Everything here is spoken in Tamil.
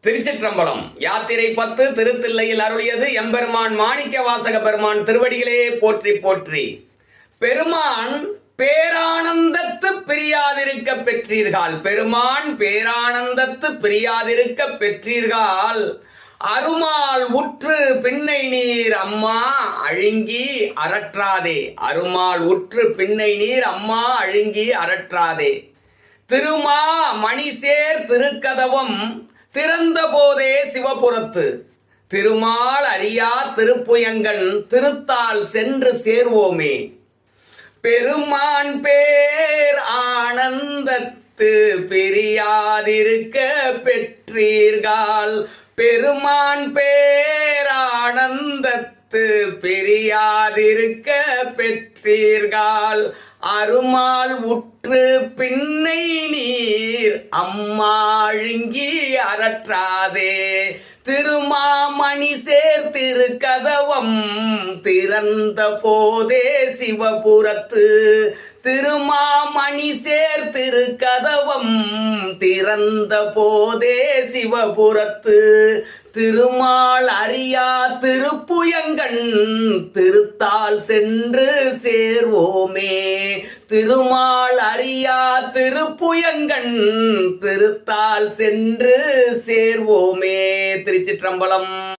திருச்சிற்றம்பலம். யாத்திரை 10 திருத்தில்லையில் அருளியது எம்பெருமான் மாணிக்க வாசக பெருமான் திருவடிகளே போற்றி போற்றி. பெருமான் பேரானந்தத்து பிரியாதிருக்க பெற்றீர்கள். பெருமான் பேரானந்தத்து பிரியாதிருக்க பெற்றீர்கள். அருமால் உற்று பின்னை நீர் அம்மா அழுங்கி அரற்றாதே. அருமால் உற்று பின்னை நீர் அம்மா அழுங்கி அரற்றாதே. திருமா மணிசேர் திருக்கதவம் திறந்த போதே சிவபுரத்து. திருமால் அறியா திருப்புயங்கன் திருத்தால் சென்று சேர்வோமே. பெருமான் பேர் ஆனந்தத்து பிரியாதிருக்க பெற்றீர்கள். பெருமான் பேர் ஆனந்தத்து பிரியாதிருக்க பெற்றீர்கள். அருமால் உற்று பின்னை நீர் அம்மா அழுங்கி அரற்றாதே. திருமாமணி சேர் திருக்கதவம் திறந்த போதே சிவபுரத்து. திருமாமணி சேர் திருக்கதவம் திறந்த போதே சிவபுரத்து. திருமால் அறியா திருப்புயங்கன் திருத்தால் சென்று சேர்வோமே. திருமால் அறியா திருப்புயங்கன் திருத்தால் சென்று சேர்வோமே. திருச்சிற்றம்பலம்.